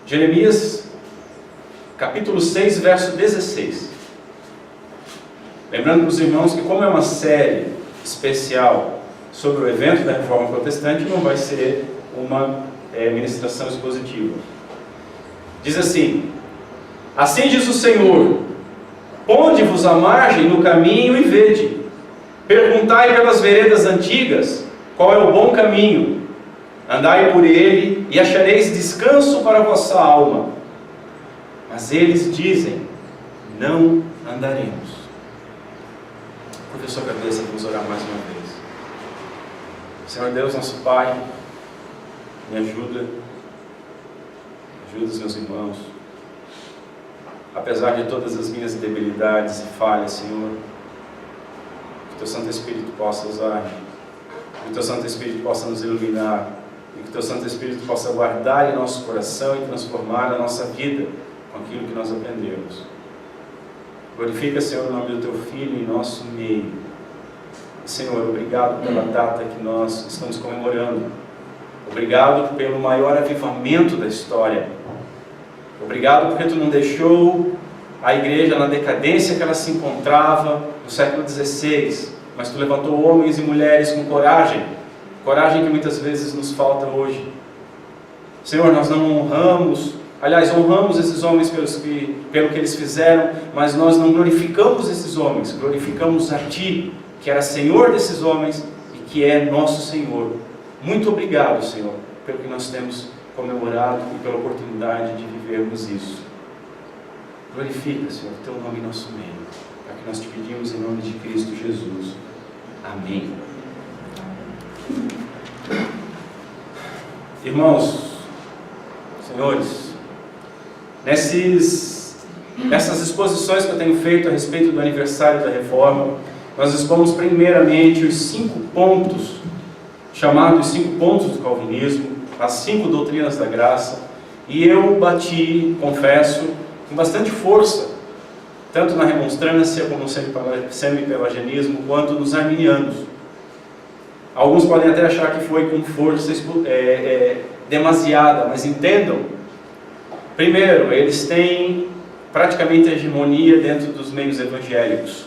Jeremias, capítulo 6, verso 16. Lembrando para os irmãos que, como é uma série especial sobre o evento da Reforma Protestante, não vai ser uma ministração expositiva. Diz assim: assim diz o Senhor, ponde-vos à margem no caminho e vede, perguntai pelas veredas antigas, qual é o bom caminho, andai por ele e achareis descanso para a vossa alma. Mas eles dizem, não andaremos. Curva a sua cabeça, vamos orar mais uma vez. Senhor Deus, nosso Pai, me ajuda os meus irmãos, apesar de todas as minhas debilidades e falhas, Senhor, que Teu Santo Espírito possa usar, que Teu Santo Espírito possa nos iluminar, e que Teu Santo Espírito possa guardar em nosso coração e transformar a nossa vida com aquilo que nós aprendemos. Glorifica, Senhor, o nome do Teu Filho em nosso meio. E, Senhor, obrigado pela data que nós estamos comemorando. Obrigado pelo maior avivamento da história. Obrigado porque Tu não deixou a igreja na decadência que ela se encontrava no século XVI, mas Tu levantou homens e mulheres com coragem que muitas vezes nos falta hoje. Senhor, nós não honramos, aliás, honramos esses homens pelo que eles fizeram, mas nós não glorificamos esses homens, glorificamos a Ti, que era Senhor desses homens e que é nosso Senhor. Muito obrigado, Senhor, pelo que nós temos comemorado e pela oportunidade de vivermos isso. Glorifica, Senhor, o Teu nome em nosso meio, é o que nós te pedimos em nome de Cristo Jesus. Amém. Irmãos, senhores, nessas exposições que eu tenho feito a respeito do aniversário da Reforma, nós expomos primeiramente os 5 pontos, chamados 5 pontos do calvinismo, as 5 doutrinas da graça, e eu bati, confesso, com bastante força, tanto na remonstrância como no semi-pelagianismo, quanto nos arminianos. Alguns podem até achar que foi com força demasiada, mas entendam, primeiro, eles têm praticamente a hegemonia dentro dos meios evangélicos.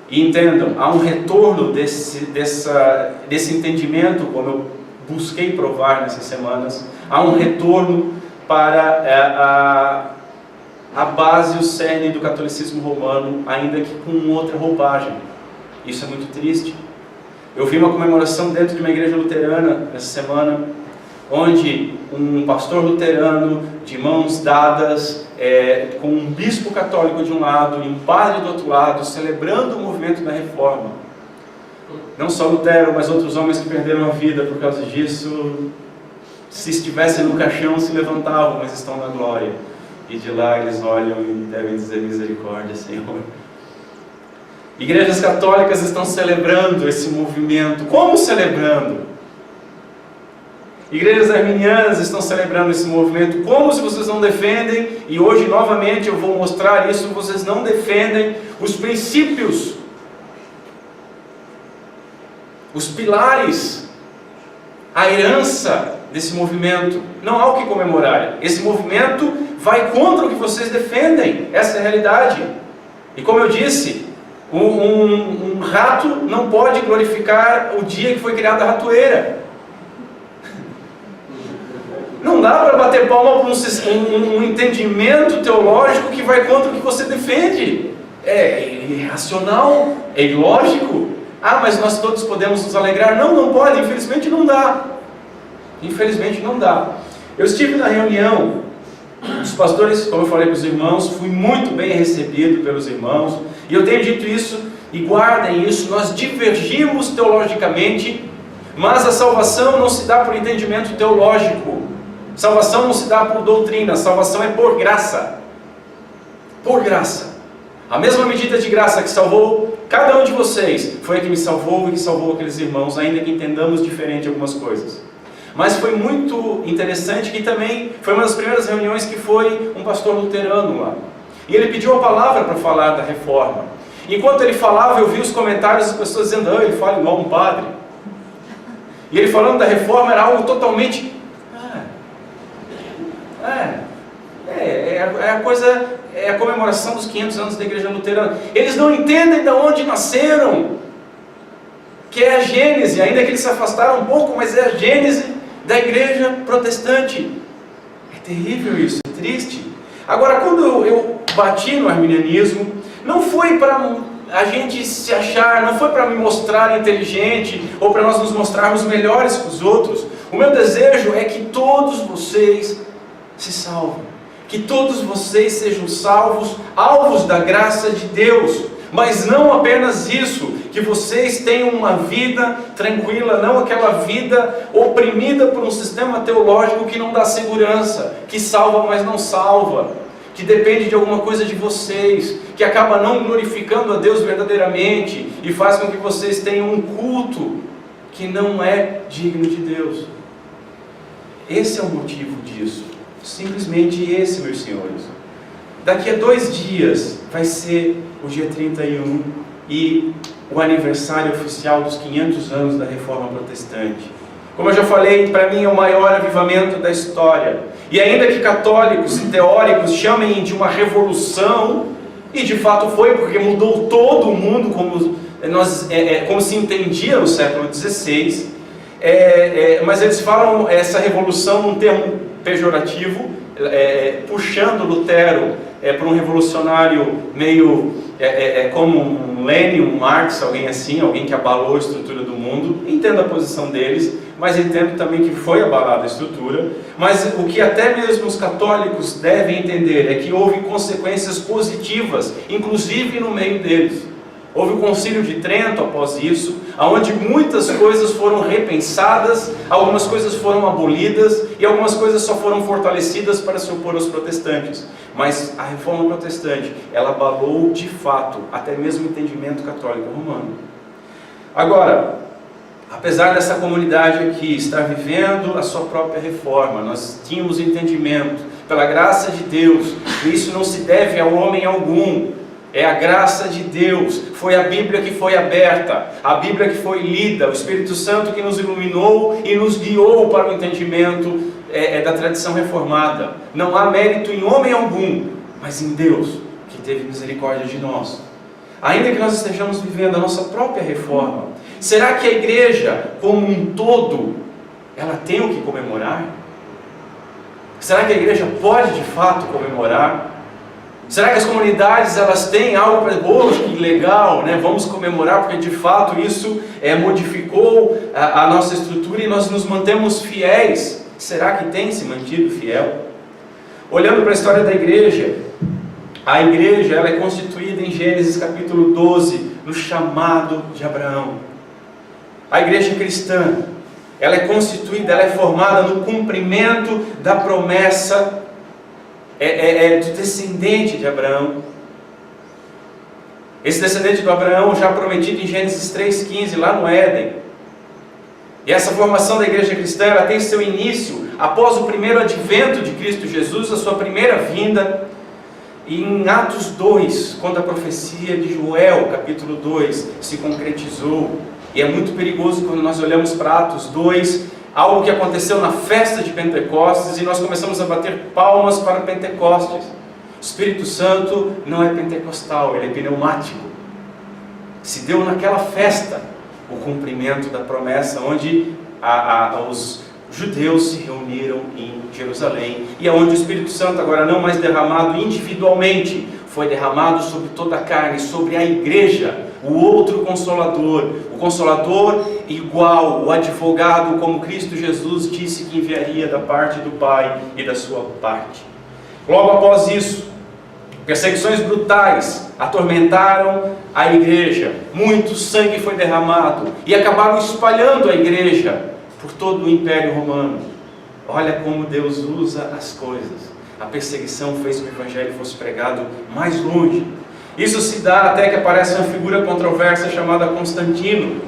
E entendam, há um retorno desse entendimento, como eu busquei provar nessas semanas, há um retorno para a base, o cerne do catolicismo romano, ainda que com outra roupagem. Isso é muito triste. Eu vi uma comemoração dentro de uma igreja luterana essa semana, onde um pastor luterano, de mãos dadas, com um bispo católico de um lado e um padre do outro lado, celebrando o movimento da Reforma. Não só Lutero, mas outros homens que perderam a vida por causa disso, se estivessem no caixão, se levantavam, mas estão na glória. E de lá eles olham e devem dizer misericórdia, Senhor. Igrejas católicas estão celebrando esse movimento. Como celebrando? Igrejas arminianas estão celebrando esse movimento. Como se vocês não defendem, e hoje novamente eu vou mostrar isso, vocês não defendem os princípios, os pilares, a herança desse movimento. Não há o que comemorar. Esse movimento vai contra o que vocês defendem. Essa é a realidade. E como eu disse, um rato não pode glorificar o dia que foi criada a ratoeira. Não dá para bater palma para um entendimento teológico que vai contra o que você defende. É irracional, é ilógico. Ah, mas nós todos podemos nos alegrar. Não, não pode, infelizmente não dá. Infelizmente não dá. Eu estive na reunião dos pastores, como eu falei para os irmãos, fui muito bem recebido pelos irmãos, e eu tenho dito isso, e guardem isso, nós divergimos teologicamente, mas a salvação não se dá por entendimento teológico, salvação não se dá por doutrina, salvação é por graça. Por graça. A mesma medida de graça que salvou cada um de vocês, foi a que me salvou e que salvou aqueles irmãos, ainda que entendamos diferente algumas coisas. Mas foi muito interessante que também foi uma das primeiras reuniões que foi um pastor luterano lá. E ele pediu a palavra para falar da Reforma. Enquanto ele falava, eu vi os comentários das pessoas dizendo, ele fala igual um padre. E ele falando da Reforma era algo totalmente... é a comemoração dos 500 anos da igreja luterana. Eles não entendem de onde nasceram, que é a gênese, ainda que eles se afastaram um pouco, mas é a gênese da igreja protestante. É terrível isso, é triste. Agora, quando eu bati no arminianismo, não foi para a gente se achar, não foi para me mostrar inteligente, ou para nós nos mostrarmos melhores que os outros. O meu desejo é que todos vocês se salvem, que todos vocês sejam salvos, alvos da graça de Deus, mas não apenas isso, que vocês tenham uma vida tranquila, não aquela vida oprimida por um sistema teológico que não dá segurança, que salva, mas não salva, que depende de alguma coisa de vocês, que acaba não glorificando a Deus verdadeiramente, e faz com que vocês tenham um culto que não é digno de Deus. Esse é o motivo disso, simplesmente esse, meus senhores. Daqui a 2 dias vai ser o dia 31 e o aniversário oficial dos 500 anos da Reforma Protestante. Como eu já falei, para mim é o maior avivamento da história. E ainda que católicos e teóricos chamem de uma revolução, e de fato foi, porque mudou todo o mundo como se entendia no século XVI, mas eles falam essa revolução num termo pejorativo, puxando Lutero para um revolucionário meio como um Lenin, um Marx, alguém assim, alguém que abalou a estrutura do mundo. Entendo a posição deles, mas entendo também que foi abalada a estrutura. Mas o que até mesmo os católicos devem entender é que houve consequências positivas, inclusive no meio deles. Houve o Concílio de Trento após isso, onde muitas coisas foram repensadas, algumas coisas foram abolidas e algumas coisas só foram fortalecidas para se opor aos protestantes. Mas a Reforma Protestante, ela abalou de fato até mesmo o entendimento católico romano. Agora, apesar dessa comunidade aqui estar vivendo a sua própria reforma, nós tínhamos entendimento, pela graça de Deus, e isso não se deve a homem algum. É a graça de Deus, foi a Bíblia que foi aberta, a Bíblia que foi lida, o Espírito Santo que nos iluminou e nos guiou para o entendimento da tradição reformada. Não há mérito em homem algum, mas em Deus, que teve misericórdia de nós. Ainda que nós estejamos vivendo a nossa própria reforma, será que a igreja como um todo, ela tem o que comemorar? Será que a igreja pode de fato comemorar? Será que as comunidades elas têm algo para que legal, né? Vamos comemorar porque de fato isso modificou a nossa estrutura e nós nos mantemos fiéis? Será que tem se mantido fiel? Olhando para a história da igreja, a igreja ela é constituída em Gênesis capítulo 12, no chamado de Abraão. A igreja cristã, ela é constituída, ela é formada no cumprimento da promessa do descendente de Abraão. Esse descendente de Abraão já prometido em Gênesis 3,15, lá no Éden. E essa formação da igreja cristã, ela tem seu início após o primeiro advento de Cristo Jesus, a sua primeira vinda, e em Atos 2, quando a profecia de Joel, capítulo 2, se concretizou. E é muito perigoso quando nós olhamos para Atos 2, algo que aconteceu na festa de Pentecostes, e nós começamos a bater palmas para Pentecostes. O Espírito Santo não é pentecostal, ele é pneumático. Se deu naquela festa o cumprimento da promessa, onde os judeus se reuniram em Jerusalém, e onde o Espírito Santo, agora não mais derramado individualmente, foi derramado sobre toda a carne, sobre a igreja, o outro Consolador, o Consolador igual, o advogado, como Cristo Jesus disse que enviaria da parte do Pai e da sua parte. Logo após isso, perseguições brutais atormentaram a igreja, muito sangue foi derramado e acabaram espalhando a igreja por todo o Império Romano. Olha como Deus usa as coisas. A perseguição fez que o Evangelho fosse pregado mais longe. Isso se dá até que aparece uma figura controversa chamada Constantino.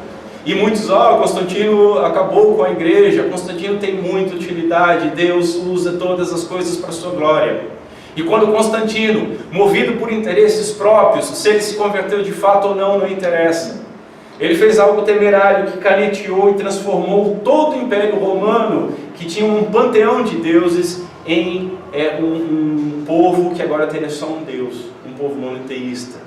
E muitos, Constantino acabou com a igreja, Constantino tem muita utilidade, Deus usa todas as coisas para a sua glória. E quando Constantino, movido por interesses próprios, se ele se converteu de fato ou não, não interessa. Ele fez algo temerário que caneteou e transformou todo o Império Romano, que tinha um panteão de deuses em um povo que agora teria só um Deus, um povo monoteísta.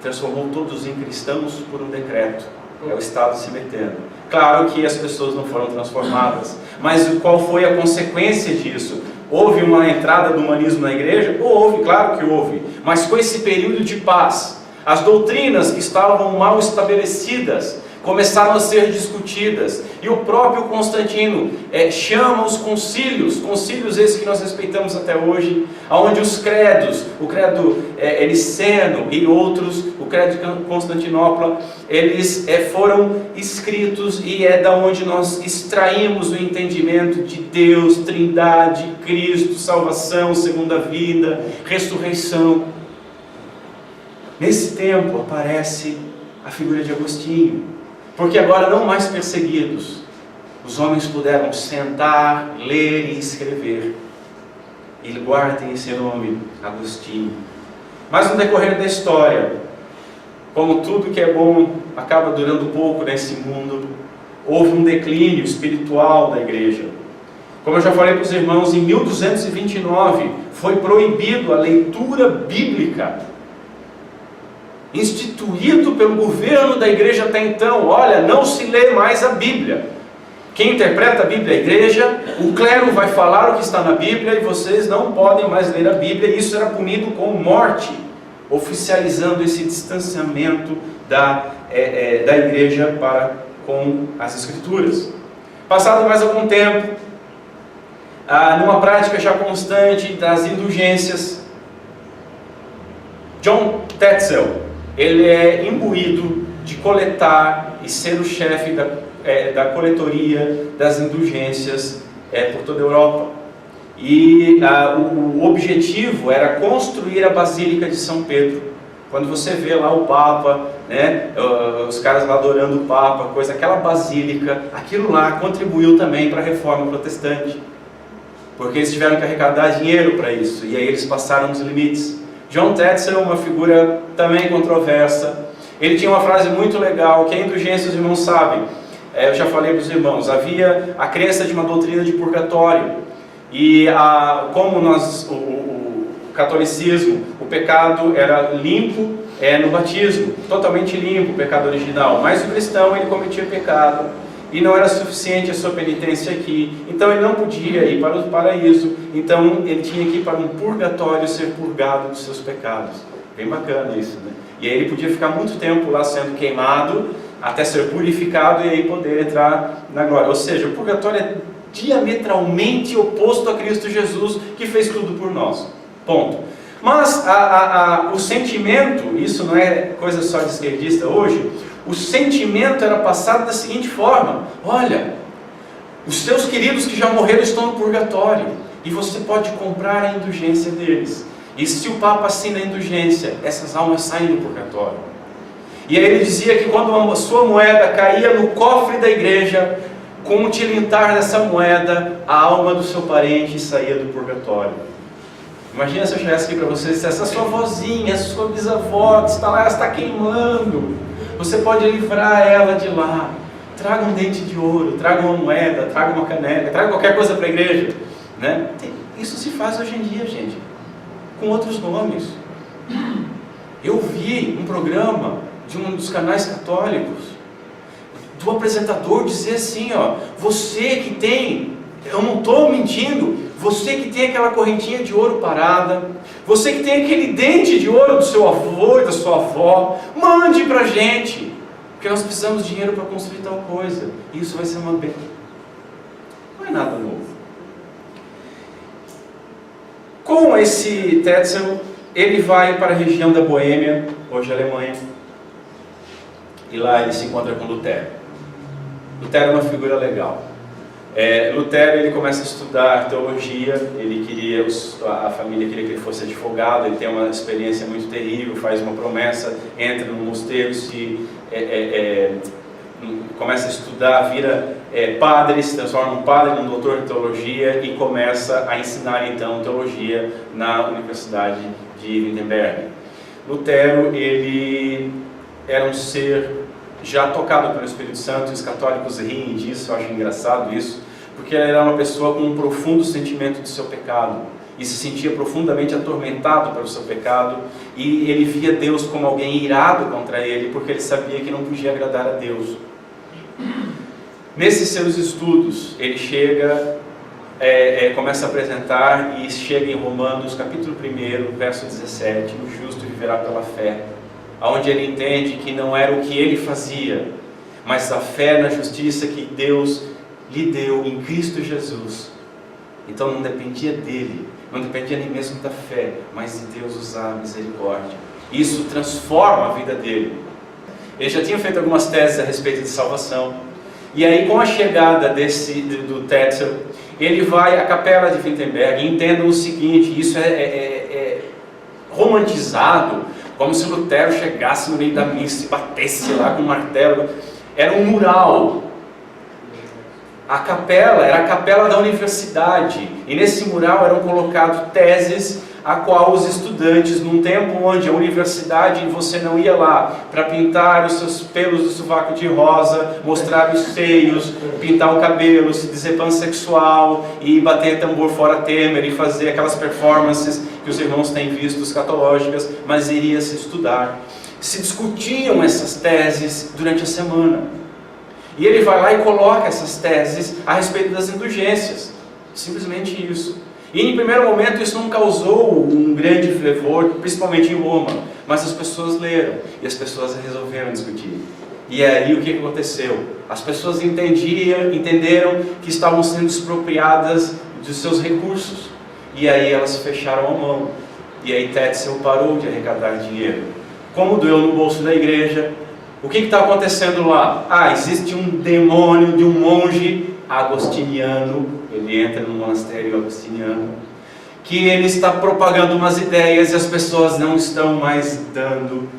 Transformou todos em cristãos por um decreto. É o Estado se metendo. Claro que as pessoas não foram transformadas, mas qual foi a consequência disso? Houve uma entrada do humanismo na igreja? Houve, claro que houve, mas com esse período de paz, as doutrinas que estavam mal estabelecidas começaram a ser discutidas, e o próprio Constantino chama os concílios esses que nós respeitamos até hoje, onde os credos, o credo niceno e outros, o credo de Constantinopla, eles foram escritos, e é da onde nós extraímos o entendimento de Deus, Trindade, Cristo, salvação, segunda vida, ressurreição. Nesse tempo aparece a figura de Agostinho, porque agora não mais perseguidos, os homens puderam sentar, ler e escrever, e guardem esse nome, Agostinho. Mas no decorrer da história, como tudo que é bom acaba durando pouco nesse mundo, houve um declínio espiritual da igreja. Como eu já falei para os irmãos, em 1229 foi proibido a leitura bíblica, instituído pelo governo da igreja até então. Olha, não se lê mais a Bíblia. Quem interpreta a Bíblia é a igreja, o clero vai falar o que está na Bíblia, e vocês não podem mais ler a Bíblia, e isso era punido com morte, oficializando esse distanciamento da igreja com as Escrituras. Passado mais algum tempo, numa prática já constante das indulgências, John Tetzel, ele é imbuído de coletar e ser o chefe da coletoria das indulgências por toda a Europa. E o objetivo era construir a Basílica de São Pedro. Quando você vê lá o Papa, né, os caras lá adorando o Papa, aquela basílica, aquilo lá contribuiu também para a reforma protestante, porque eles tiveram que arrecadar dinheiro para isso, e aí eles passaram dos limites. John Tetzel é uma figura também controversa. Ele tinha uma frase muito legal, que a indulgência, os irmãos sabem, eu já falei para os irmãos, havia a crença de uma doutrina de purgatório, e como o catolicismo, o pecado era limpo no batismo, totalmente limpo, o pecado original, mas o cristão, ele cometia pecado, e não era suficiente a sua penitência aqui, então ele não podia ir para o paraíso, então ele tinha que ir para um purgatório, ser purgado dos seus pecados. Bem bacana isso, né? E aí ele podia ficar muito tempo lá sendo queimado, até ser purificado, e aí poder entrar na glória. Ou seja, o purgatório é diametralmente oposto a Cristo Jesus, que fez tudo por nós. Ponto. Mas o sentimento, isso não é coisa só de esquerdista hoje, o sentimento era passado da seguinte forma: olha, os seus queridos que já morreram estão no purgatório, e você pode comprar a indulgência deles. E se o Papa assina a indulgência, essas almas saem do purgatório. E aí ele dizia que quando a sua moeda caía no cofre da igreja, com o tilintar dessa moeda, a alma do seu parente saía do purgatório. Imagina se eu chegasse aqui para vocês, essa sua vozinha, essa sua bisavó que está lá, ela está queimando, você pode livrar ela de lá. Traga um dente de ouro, traga uma moeda, traga uma caneca, traga qualquer coisa para a igreja, né? Isso se faz hoje em dia, gente, com outros nomes. Eu vi um programa de um dos canais católicos, do apresentador dizer assim, ó, você que tem, eu não estou mentindo, você que tem aquela correntinha de ouro parada, você que tem aquele dente de ouro do seu avô e da sua avó, mande para a gente, porque nós precisamos de dinheiro para construir tal coisa, e isso vai ser uma bênção. Não é nada novo. Com esse Tetzel, ele vai para a região da Boêmia, hoje Alemanha, e lá ele se encontra com Lutero. Lutero é uma figura legal. Lutero, ele começa a estudar teologia, a família queria que ele fosse advogado, ele tem uma experiência muito terrível, faz uma promessa, entra no mosteiro, começa a estudar, vira padre, se transforma num padre, num doutor de teologia, e começa a ensinar então teologia na Universidade de Wittenberg. Lutero, ele era um ser já tocado pelo Espírito Santo, e os católicos riem disso, eu acho engraçado isso, porque porque ele era uma pessoa com um profundo sentimento de seu pecado e se sentia profundamente atormentado pelo seu pecado, e ele via Deus como alguém irado contra ele, porque ele sabia que não podia agradar a Deus. Nesses seus estudos, ele começa a apresentar e chega em Romanos capítulo 1, verso 17, o justo viverá pela fé, onde ele entende que não era o que ele fazia, mas a fé na justiça que Deus lhe deu em Cristo Jesus. Então não dependia dele, não dependia nem mesmo da fé, mas de Deus usar a misericórdia. Isso transforma a vida dele. Ele já tinha feito algumas teses a respeito de salvação, e aí com a chegada do Tetzel, ele vai à capela de Wittenberg. Entendam o seguinte, isso é romantizado, como se Lutero chegasse no meio da missa e batesse lá com um martelo. Era um mural. A capela era a capela da universidade, e nesse mural eram colocadas teses a qual os estudantes, num tempo onde a universidade, você não ia lá para pintar os seus pelos do sovaco de rosa, mostrar os seios, pintar o cabelo, se dizer pansexual e bater tambor fora Temer e fazer aquelas performances que os irmãos têm visto, escatológicas, mas iria se estudar. Se discutiam essas teses durante a semana. E ele vai lá e coloca essas teses a respeito das indulgências. Simplesmente isso. E em primeiro momento isso não causou um grande fervor, principalmente em Roma. Mas as pessoas leram e as pessoas resolveram discutir. E aí o que aconteceu? As pessoas entenderam que estavam sendo expropriadas dos seus recursos. E aí elas fecharam a mão. E aí Tetzel parou de arrecadar dinheiro. Como doeu no bolso da igreja, o que está acontecendo lá? Existe um demônio de um monge agostiniano, ele entra no monastério agostiniano, que ele está propagando umas ideias e as pessoas não estão mais dando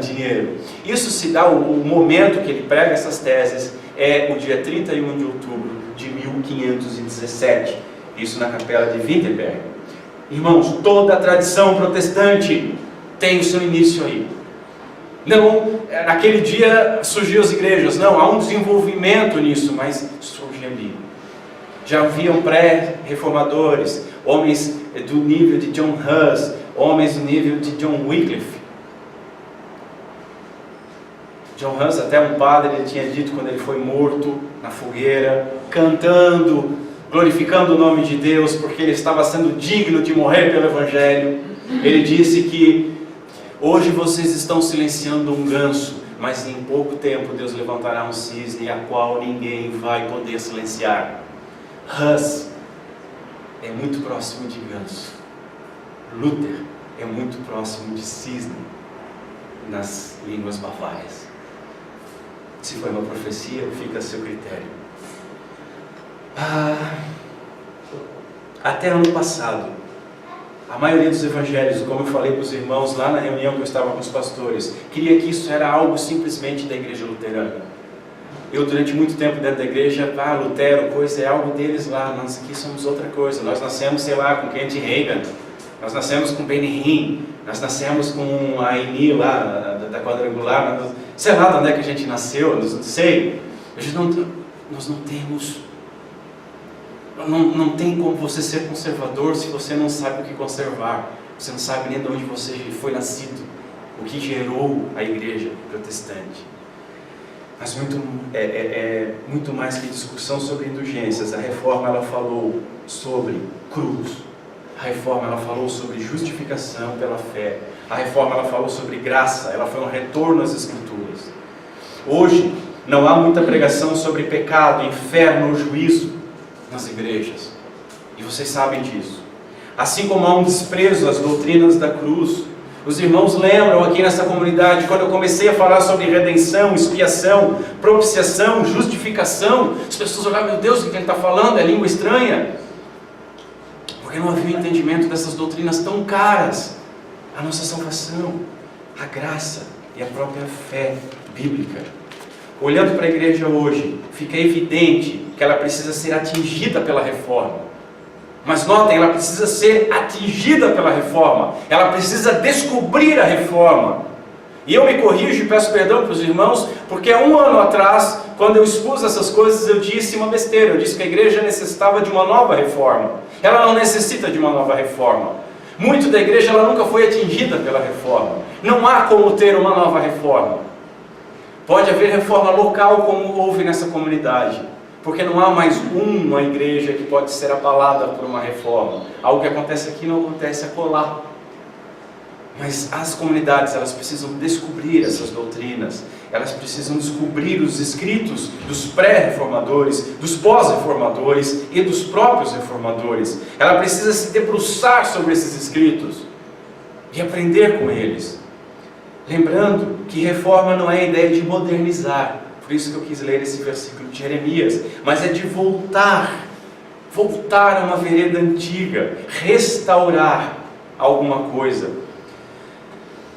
dinheiro. Isso se dá, o momento que ele prega essas teses é o dia 31 de outubro de 1517, isso na capela de Wittenberg. Irmãos, toda a tradição protestante tem o seu início aí. Não, naquele dia surgiu as igrejas, não, há um desenvolvimento nisso, mas surge ali. Já haviam pré-reformadores, homens do nível de John Hus, homens do nível de John Wycliffe. John Hus, até um padre, ele tinha dito quando ele foi morto na fogueira, cantando, glorificando o nome de Deus, porque ele estava sendo digno de morrer pelo Evangelho. Ele disse que hoje vocês estão silenciando um ganso, mas em pouco tempo Deus levantará um cisne a qual ninguém vai poder silenciar. Hus é muito próximo de ganso. Luther é muito próximo de cisne nas línguas bavárias. Se foi uma profecia, fica a seu critério. Até ano passado, a maioria dos evangelhos, como eu falei para os irmãos lá na reunião que eu estava com os pastores, queria que isso era algo simplesmente da igreja luterana. Eu durante muito tempo dentro da igreja, Lutero, coisa, é algo deles lá, nós aqui somos outra coisa. Nós nascemos, sei lá, com Kenneth Reagan, nós nascemos com Benny Hinn, nós nascemos com a Eni lá, da quadrangular, sei lá de onde é que a gente nasceu, não sei. Nós não temos... Não tem como você ser conservador se você não sabe o que conservar. Você não sabe nem de onde você foi nascido, o que gerou a igreja protestante. Mas muito mais que discussão sobre indulgências. A reforma ela falou sobre cruz. A reforma ela falou sobre justificação pela fé. A reforma ela falou sobre graça. Ela foi um retorno às Escrituras. Hoje não há muita pregação sobre pecado, inferno ou juízo nas igrejas, e vocês sabem disso. Assim como há um desprezo às doutrinas da cruz. Os irmãos lembram aqui nessa comunidade, quando eu comecei a falar sobre redenção, expiação, propiciação, justificação, as pessoas olhavam, meu Deus, o que ele está falando? É língua estranha. Porque não havia entendimento dessas doutrinas tão caras. A nossa salvação, a graça e a própria fé bíblica. Olhando para a igreja hoje, fica evidente que ela precisa ser atingida pela reforma. Mas notem, ela precisa ser atingida pela reforma. Ela precisa descobrir a reforma. E eu me corrijo e peço perdão para os irmãos, porque há um ano atrás, quando eu expus essas coisas, eu disse uma besteira. Eu disse que a igreja necessitava de uma nova reforma. Ela não necessita de uma nova reforma. Muito da igreja ela nunca foi atingida pela reforma. Não há como ter uma nova reforma. Pode haver reforma local como houve nessa comunidade, porque não há mais uma igreja que pode ser abalada por uma reforma. Algo que acontece aqui não acontece acolá. Mas as comunidades, elas precisam descobrir essas doutrinas, elas precisam descobrir os escritos dos pré-reformadores, dos pós-reformadores e dos próprios reformadores. Ela precisa se debruçar sobre esses escritos e aprender com eles. Lembrando que reforma não é a ideia de modernizar, por isso que eu quis ler esse versículo de Jeremias, mas é de voltar a uma vereda antiga, restaurar alguma coisa.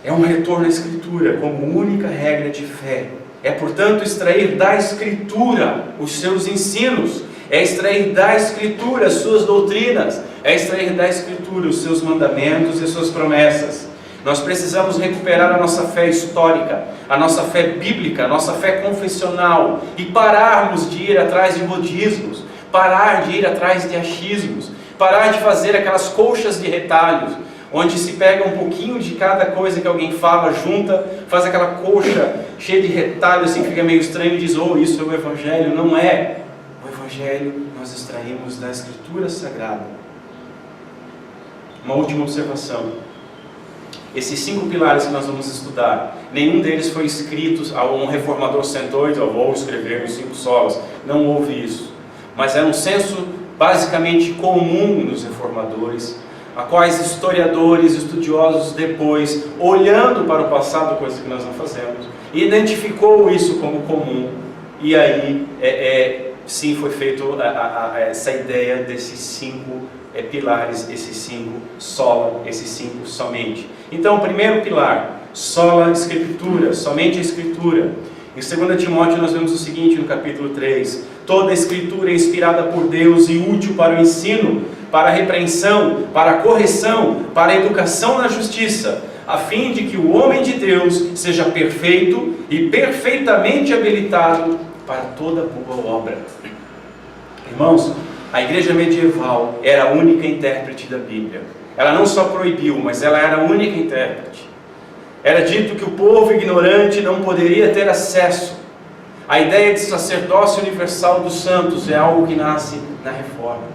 É um retorno à Escritura como única regra de fé. É, portanto, extrair da Escritura os seus ensinos. É extrair da Escritura as suas doutrinas. É extrair da Escritura os seus mandamentos e as suas promessas. Nós precisamos recuperar a nossa fé histórica, a nossa fé bíblica, a nossa fé confessional e pararmos de ir atrás de modismos, parar de ir atrás de achismos, parar de fazer aquelas colchas de retalhos, onde se pega um pouquinho de cada coisa que alguém fala, junta, faz aquela colcha cheia de retalhos, assim, fica meio estranho e diz, oh, isso é o Evangelho. Não é. O Evangelho nós extraímos da Escritura Sagrada. Uma última observação. Esses 5 pilares que nós vamos estudar, nenhum deles foi escrito, um reformador sentou e disse, vou escrever os 5 solas. Não houve isso. Mas é um senso basicamente comum nos reformadores, a quais historiadores, estudiosos depois, olhando para o passado, coisa que nós não fazemos, identificou isso como comum, e aí sim foi feito essa ideia desses 5 pilares, esses 5 sola, esses 5 somente. Então, o primeiro pilar, sola Escritura, somente a Escritura. Em 2 Timóteo nós vemos o seguinte no capítulo 3, toda a Escritura é inspirada por Deus e útil para o ensino, para a repreensão, para a correção, para a educação na justiça, a fim de que o homem de Deus seja perfeito e perfeitamente habilitado para toda boa obra. Irmãos, a igreja medieval era a única intérprete da Bíblia. Ela não só proibiu, mas ela era a única intérprete. Era dito que o povo ignorante não poderia ter acesso. A ideia de sacerdócio universal dos santos é algo que nasce na Reforma.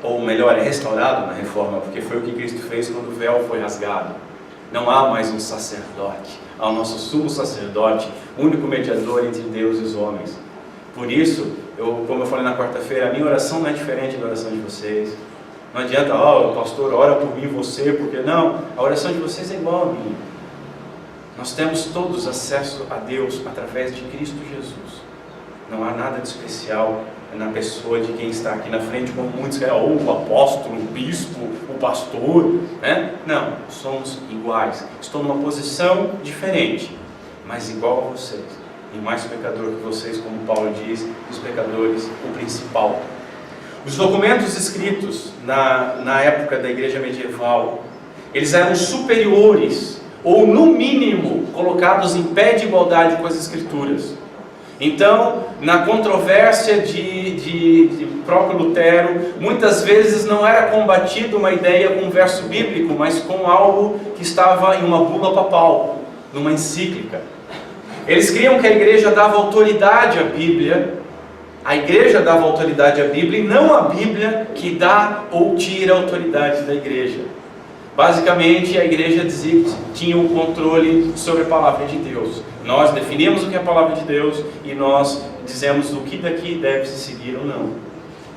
Ou melhor, é restaurado na Reforma, porque foi o que Cristo fez quando o véu foi rasgado. Não há mais um sacerdote, há o nosso sumo sacerdote, único mediador entre Deus e os homens. Por isso, como eu falei na quarta-feira, a minha oração não é diferente da oração de vocês. Não adianta, pastor, ora por mim e você, porque não, a oração de vocês é igual a minha. Nós temos todos acesso a Deus através de Cristo Jesus. Não há nada de especial na pessoa de quem está aqui na frente, como muitos querem, o apóstolo, o bispo, o pastor, né? Não, somos iguais. Estou numa posição diferente, mas igual a vocês. E mais pecador que vocês, como Paulo diz, os pecadores, o principal. Os documentos escritos na época da igreja medieval, eles eram superiores, ou no mínimo, colocados em pé de igualdade com as escrituras. Então, na controvérsia de próprio Lutero, muitas vezes não era combatido uma ideia com um verso bíblico, mas com algo que estava em uma bula papal, numa encíclica. Eles criam que a igreja dava autoridade à Bíblia, a igreja dava autoridade à Bíblia, e não a Bíblia que dá ou tira a autoridade da igreja. Basicamente, a igreja tinha o controle sobre a palavra de Deus. Nós definimos o que é a palavra de Deus e nós dizemos o que daqui deve se seguir ou não.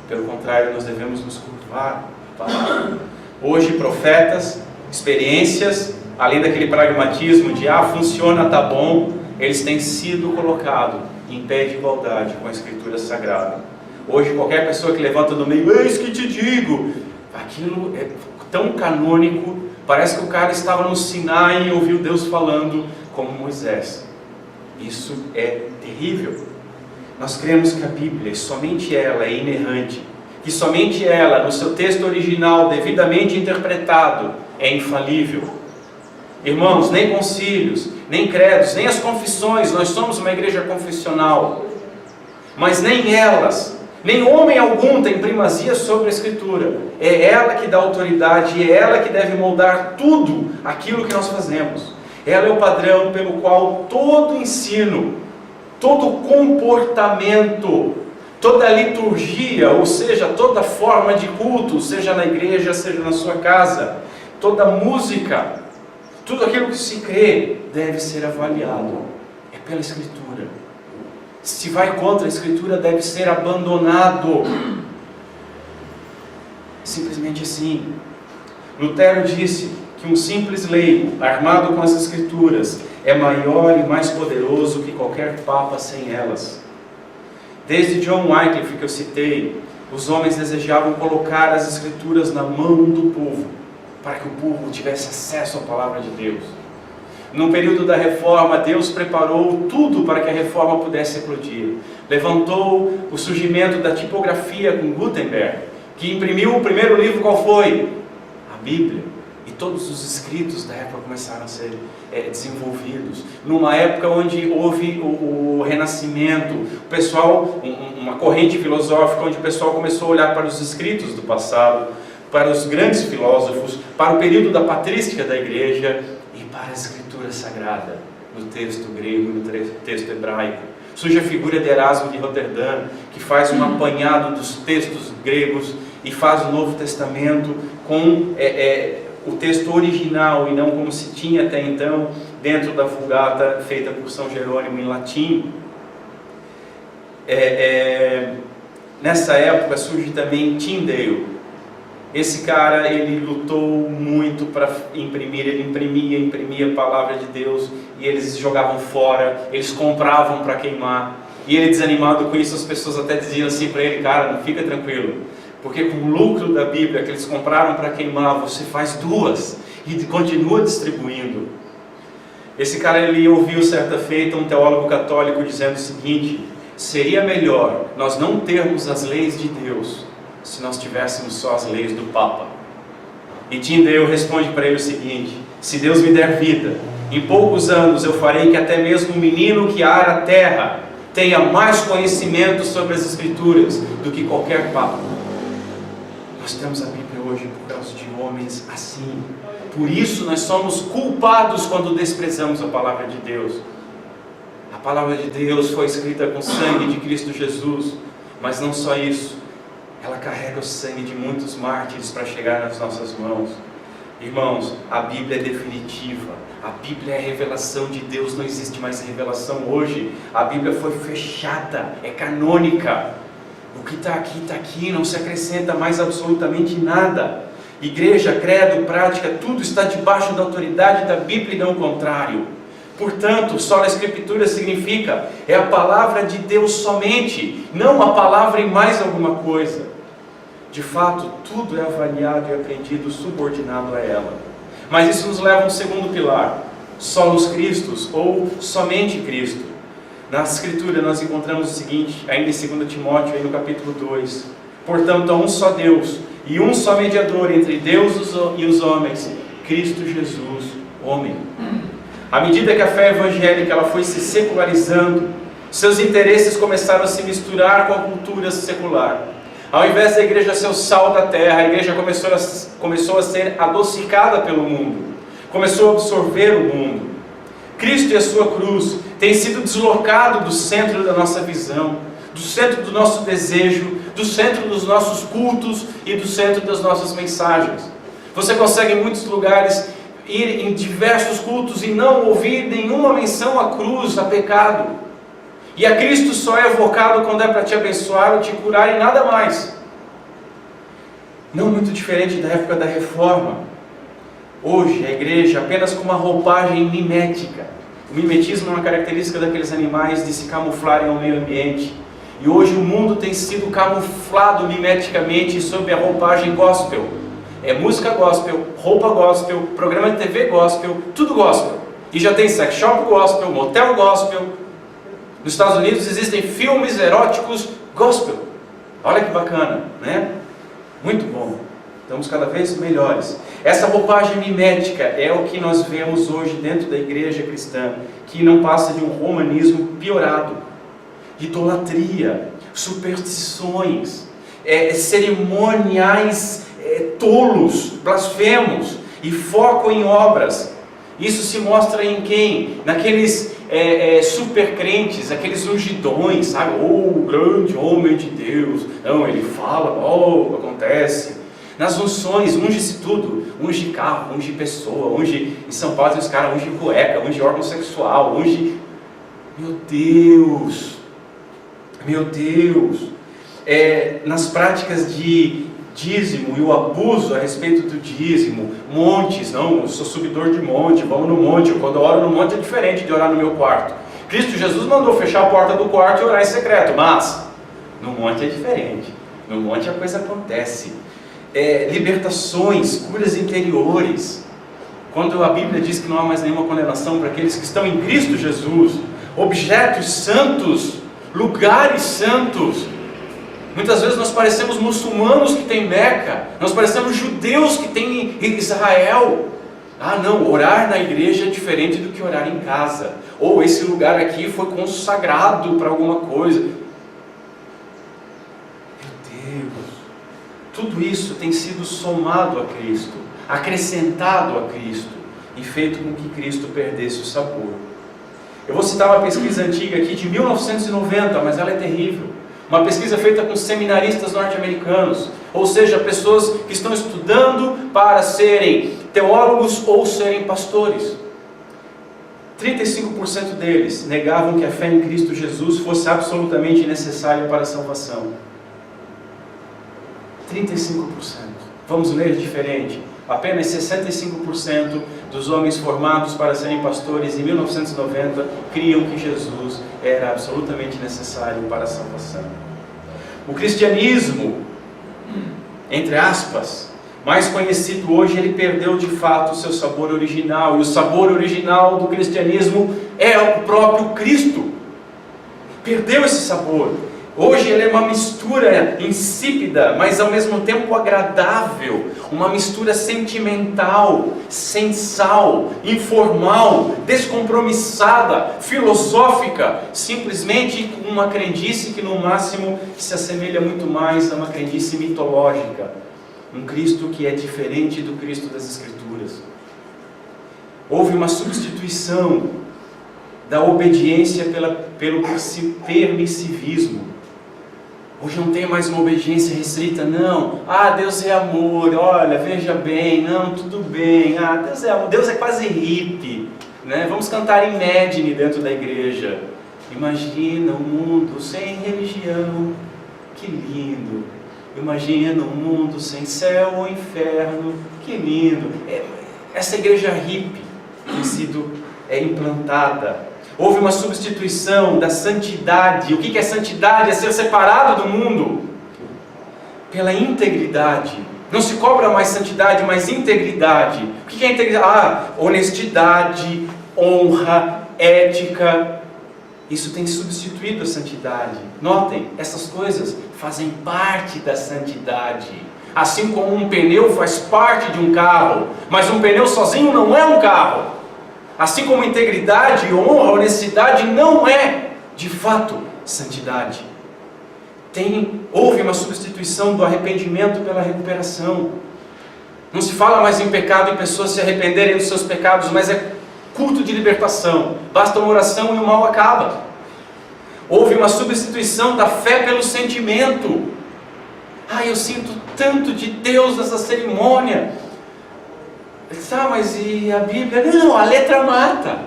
Pelo contrário, nós devemos nos curvar à palavra. Hoje, profetas, experiências, além daquele pragmatismo de funciona, tá bom, eles têm sido colocados em pé de igualdade com a Escritura Sagrada. Hoje, qualquer pessoa que levanta do meio, eis que te digo, aquilo é tão canônico, parece que o cara estava no Sinai e ouviu Deus falando como Moisés. Isso é terrível. Nós cremos que a Bíblia, somente ela é inerrante, que somente ela, no seu texto original, devidamente interpretado, é infalível. Irmãos, nem concílios, nem credos, nem as confissões, nós somos uma igreja confessional, mas nem elas, nem homem algum tem primazia sobre a Escritura. É ela que dá autoridade, é ela que deve moldar tudo aquilo que nós fazemos. Ela é o padrão pelo qual todo ensino, todo comportamento, toda liturgia, ou seja, toda forma de culto, seja na igreja, seja na sua casa, toda música, tudo aquilo que se crê deve ser avaliado. É pela Escritura. Se vai contra a Escritura, deve ser abandonado. Simplesmente assim. Lutero disse que um simples leigo, armado com as Escrituras, é maior e mais poderoso que qualquer papa sem elas. Desde John Wycliffe, que eu citei, os homens desejavam colocar as Escrituras na mão do povo, para que o povo tivesse acesso à palavra de Deus. No período da Reforma, Deus preparou tudo para que a Reforma pudesse eclodir. Levantou o surgimento da tipografia com Gutenberg, que imprimiu o primeiro livro. Qual foi? A Bíblia. E todos os escritos da época começaram a ser desenvolvidos. Numa época onde houve o Renascimento, o pessoal, uma corrente filosófica, onde o pessoal começou a olhar para os escritos do passado, para os grandes filósofos, para o período da patrística da igreja e para a Escritura Sagrada, no texto grego e no texto hebraico. Surge a figura de Erasmo de Roterdã, que faz um apanhado dos textos gregos e faz o Novo Testamento com o texto original e não como se tinha até então dentro da Vulgata feita por São Jerônimo em latim. Nessa época surge também Tyndale. Esse cara, ele lutou muito para imprimir, ele imprimia a palavra de Deus e eles jogavam fora, eles compravam para queimar. E ele, desanimado com isso, as pessoas até diziam assim para ele: cara, não fica tranquilo, porque com o lucro da Bíblia que eles compraram para queimar, você faz duas e continua distribuindo. Esse cara, ele ouviu certa feita um teólogo católico dizendo o seguinte: seria melhor nós não termos as leis de Deus se nós tivéssemos só as leis do Papa. E Tyndale responde para ele o seguinte: se Deus me der vida, em poucos anos eu farei que até mesmo um menino que ara a terra tenha mais conhecimento sobre as Escrituras do que qualquer Papa. Nós temos a Bíblia hoje por causa de homens assim. Por isso nós somos culpados quando desprezamos a palavra de Deus. A palavra de Deus foi escrita com sangue de Cristo Jesus, mas não só isso, ela carrega o sangue de muitos mártires para chegar nas nossas mãos. Irmãos, a Bíblia é definitiva, a Bíblia é a revelação de Deus, não existe mais revelação hoje. A Bíblia foi fechada, é canônica. O que está aqui, não se acrescenta mais absolutamente nada. Igreja, credo, prática, tudo está debaixo da autoridade da Bíblia e não o contrário. Portanto, sola Escritura significa, é a palavra de Deus somente, não a palavra em mais alguma coisa. De fato, tudo é avaliado e aprendido subordinado a ela. Mas isso nos leva a um segundo pilar: solos Christus, ou somente Cristo. Na Escritura nós encontramos o seguinte, ainda em 2 Timóteo, aí no capítulo 2: portanto, há um só Deus e um só mediador entre Deus e os homens, Cristo Jesus, homem. À medida que a fé evangélica ela foi se secularizando, seus interesses começaram a se misturar com a cultura secular. Ao invés da igreja ser o sal da terra, a igreja começou a ser adocicada pelo mundo, começou a absorver o mundo. Cristo e a sua cruz têm sido deslocados do centro da nossa visão, do centro do nosso desejo, do centro dos nossos cultos e do centro das nossas mensagens. Você consegue em muitos lugares ir em diversos cultos e não ouvir nenhuma menção à cruz, a pecado. E a Cristo só é evocado quando é para te abençoar ou te curar e nada mais. Não muito diferente da época da Reforma. Hoje a igreja apenas com uma roupagem mimética. O mimetismo é uma característica daqueles animais de se camuflarem ao meio ambiente. E hoje o mundo tem sido camuflado mimeticamente sob a roupagem gospel. É música gospel, roupa gospel, programa de TV gospel, tudo gospel. E já tem sex shop gospel, motel gospel. Nos Estados Unidos existem filmes eróticos gospel. Olha que bacana, né? Muito bom. Estamos cada vez melhores. Essa roupagem mimética é o que nós vemos hoje dentro da igreja cristã, que não passa de um romanismo piorado. Idolatria, superstições, cerimoniais tolos, blasfemos e foco em obras. Isso se mostra em quem? Naqueles super crentes, aqueles ungidões, sabe? Oh, grande homem de Deus. Não, ele fala, oh, acontece. Nas unções, unge-se tudo. Unge carro, unge pessoa, unge... Em São Paulo tem os caras, unge cueca, unge órgão sexual, unge... Meu Deus! Meu Deus! Nas práticas de dízimo e o abuso a respeito do dízimo, montes, não, eu sou subidor de monte, vamos no monte, quando eu oro no monte é diferente de orar no meu quarto. Cristo Jesus mandou fechar a porta do quarto e orar em secreto, mas no monte é diferente, no monte a coisa acontece. Libertações, curas interiores, quando a Bíblia diz que não há mais nenhuma condenação para aqueles que estão em Cristo Jesus, objetos santos, lugares santos. Muitas vezes nós parecemos muçulmanos que têm Meca, nós parecemos judeus que têm Israel. Ah não, orar na igreja é diferente do que orar em casa. Ou esse lugar aqui foi consagrado para alguma coisa. Meu Deus, tudo isso tem sido somado a Cristo, acrescentado a Cristo e feito com que Cristo perdesse o sabor. Eu vou citar uma pesquisa antiga aqui de 1990, mas ela é terrível. Uma pesquisa feita com seminaristas norte-americanos, ou seja, pessoas que estão estudando para serem teólogos ou serem pastores. 35% deles negavam que a fé em Cristo Jesus fosse absolutamente necessária para a salvação. 35%. Vamos ler diferente. Apenas 65% dos homens formados para serem pastores em 1990 criam que Jesus era absolutamente necessário para a salvação. O cristianismo, entre aspas, mais conhecido hoje, ele perdeu de fato o seu sabor original. E o sabor original do cristianismo é o próprio Cristo. Perdeu esse sabor. Hoje ele é uma mistura insípida, mas ao mesmo tempo agradável, uma mistura sentimental, sem sal, informal, descompromissada, filosófica, simplesmente uma crendice que no máximo se assemelha muito mais a uma crendice mitológica. Um Cristo que é diferente do Cristo das Escrituras. Houve uma substituição da obediência pelo permissivismo. Hoje não tem mais uma obediência restrita, não. Ah, Deus é amor, olha, veja bem, não, tudo bem. Ah, Deus é amor, Deus é quase hippie, né? Vamos cantar Imagine dentro da igreja. Imagina um mundo sem religião, que lindo. Imagina um mundo sem céu ou inferno, que lindo. Essa igreja hippie tem sido implantada. Houve uma substituição da santidade. O que é santidade? É ser separado do mundo pela integridade. Não se cobra mais santidade, mas integridade. O que é integridade? Honestidade, honra, ética. Isso tem substituído a santidade. Notem, essas coisas fazem parte da santidade. Assim como um pneu faz parte de um carro, mas um pneu sozinho não é um carro. Assim como integridade, honra, honestidade não é, de fato, santidade. Houve uma substituição do arrependimento pela recuperação. Não se fala mais em pecado e pessoas se arrependerem dos seus pecados, mas é culto de libertação. Basta uma oração e o mal acaba. Houve uma substituição da fé pelo sentimento. Ah, eu sinto tanto de Deus nessa cerimônia. Ah, mas e a Bíblia? Não, a letra mata.